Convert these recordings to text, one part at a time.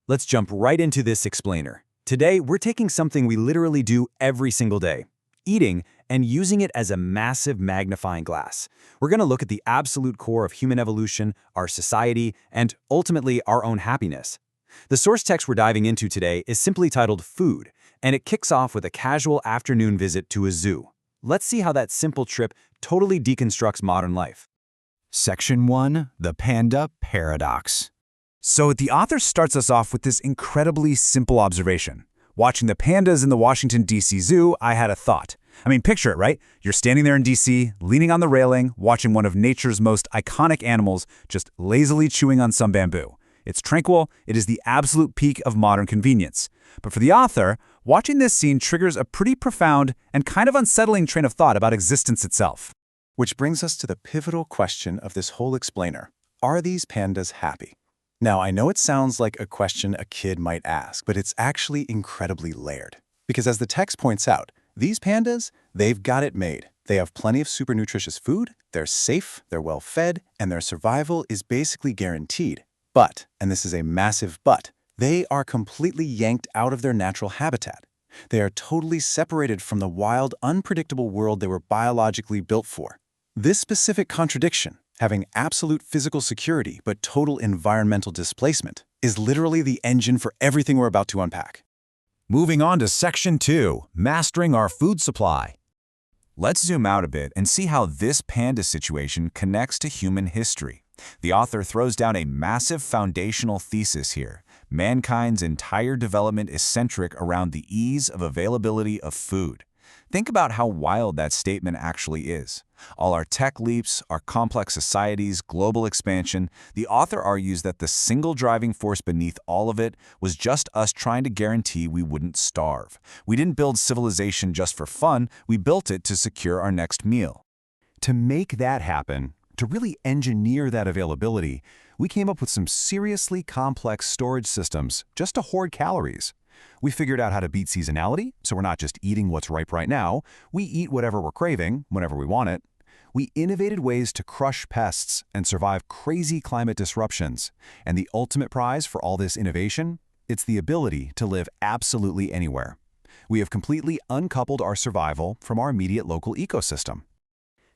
Let's jump right into this explainer. Today, we're taking something we literally do every single day, eating, and using it as a massive magnifying glass. We're going to look at the absolute core of human evolution, our society, and ultimately our own happiness. The source text we're diving into today is simply titled Food, and it kicks off with a casual afternoon visit to a zoo. Let's see how that simple trip totally deconstructs modern life. Section 1. The Panda Paradox. So the author starts us off with this incredibly simple observation. Watching the pandas in the Washington, D.C. Zoo, I had a thought. Picture it, right? You're standing there in D.C., leaning on the railing, watching one of nature's most iconic animals just lazily chewing on some bamboo. It's tranquil, it is the absolute peak of modern convenience. But for the author, watching this scene triggers a pretty profound and kind of unsettling train of thought about existence itself. Which brings us to the pivotal question of this whole explainer. Are these pandas happy? Now, I know it sounds like a question a kid might ask, but it's actually incredibly layered. Because as the text points out, these pandas, they've got it made. They have plenty of super nutritious food, they're safe, they're well fed, and their survival is basically guaranteed. But, and this is a massive but, they are completely yanked out of their natural habitat. They are totally separated from the wild, unpredictable world they were biologically built for. This specific contradiction, having absolute physical security but total environmental displacement, is literally the engine for everything we're about to unpack. Moving on to Section 2, Mastering Our Food Supply. Let's zoom out a bit and see how this panda situation connects to human history. The author throws down a massive foundational thesis here. Mankind's entire development is centric around the ease of availability of food. Think about how wild that statement actually is. All our tech leaps, our complex societies, global expansion, the author argues that the single driving force beneath all of it was just us trying to guarantee we wouldn't starve. We didn't build civilization just for fun, we built it to secure our next meal. To make that happen, to really engineer that availability, we came up with some seriously complex storage systems just to hoard calories. We figured out how to beat seasonality, so we're not just eating what's ripe right now, we eat whatever we're craving, whenever we want it. We innovated ways to crush pests and survive crazy climate disruptions. And the ultimate prize for all this innovation? It's the ability to live absolutely anywhere. We have completely uncoupled our survival from our immediate local ecosystem.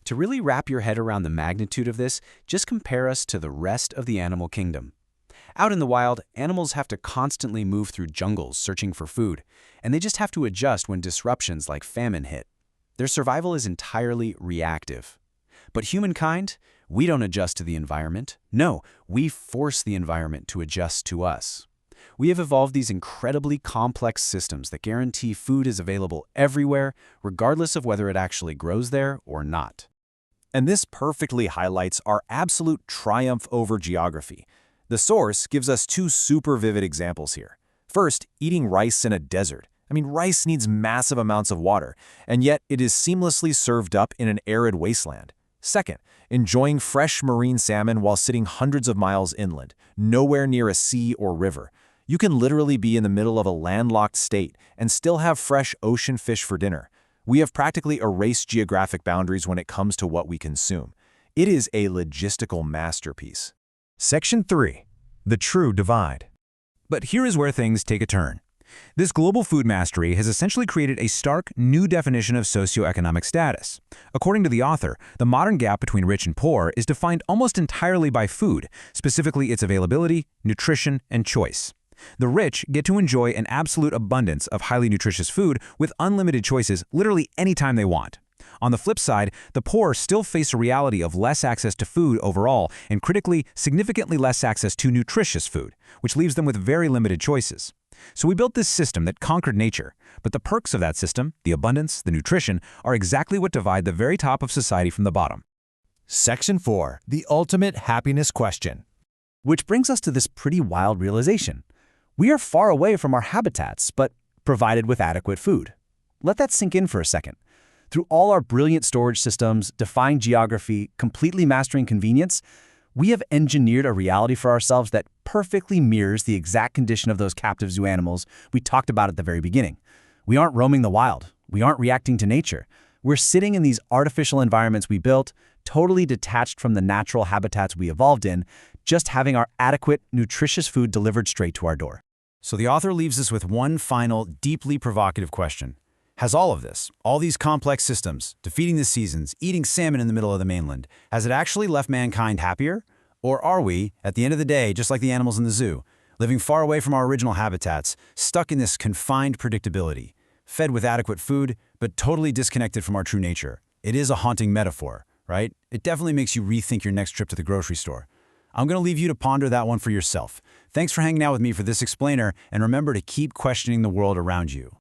To really wrap your head around the magnitude of this, just compare us to the rest of the animal kingdom. Out in the wild, animals have to constantly move through jungles searching for food, and they just have to adjust when disruptions like famine hit. Their survival is entirely reactive. But humankind, we don't adjust to the environment. No, we force the environment to adjust to us. We have evolved these incredibly complex systems that guarantee food is available everywhere, regardless of whether it actually grows there or not. And this perfectly highlights our absolute triumph over geography. The source gives us two super vivid examples here. First, eating rice in a desert. Rice needs massive amounts of water, and yet it is seamlessly served up in an arid wasteland. Second, enjoying fresh marine salmon while sitting hundreds of miles inland, nowhere near a sea or river. You can literally be in the middle of a landlocked state and still have fresh ocean fish for dinner. We have practically erased geographic boundaries when it comes to what we consume. It is a logistical masterpiece. Section 3. The True Divide. But here is where things take a turn. This global food mastery has essentially created a stark new definition of socioeconomic status. According to the author, the modern gap between rich and poor is defined almost entirely by food, specifically its availability, nutrition, and choice. The rich get to enjoy an absolute abundance of highly nutritious food with unlimited choices literally anytime they want. On the flip side, the poor still face a reality of less access to food overall and critically, significantly less access to nutritious food, which leaves them with very limited choices. So we built this system that conquered nature, but the perks of that system, the abundance, the nutrition, are exactly what divide the very top of society from the bottom. Section 4. The Ultimate Happiness Question. Which brings us to this pretty wild realization. We are far away from our habitats, but provided with adequate food. Let that sink in for a second. Through all our brilliant storage systems, defying geography, completely mastering convenience, we have engineered a reality for ourselves that perfectly mirrors the exact condition of those captive zoo animals we talked about at the very beginning. We aren't roaming the wild. We aren't reacting to nature. We're sitting in these artificial environments we built, totally detached from the natural habitats we evolved in, just having our adequate, nutritious food delivered straight to our door. So the author leaves us with one final, deeply provocative question. Has all of this, all these complex systems, defeating the seasons, eating salmon in the middle of the mainland, has it actually left mankind happier? Or are we, at the end of the day, just like the animals in the zoo, living far away from our original habitats, stuck in this confined predictability, fed with adequate food, but totally disconnected from our true nature? It is a haunting metaphor, right? It definitely makes you rethink your next trip to the grocery store. I'm going to leave you to ponder that one for yourself. Thanks for hanging out with me for this explainer, and remember to keep questioning the world around you.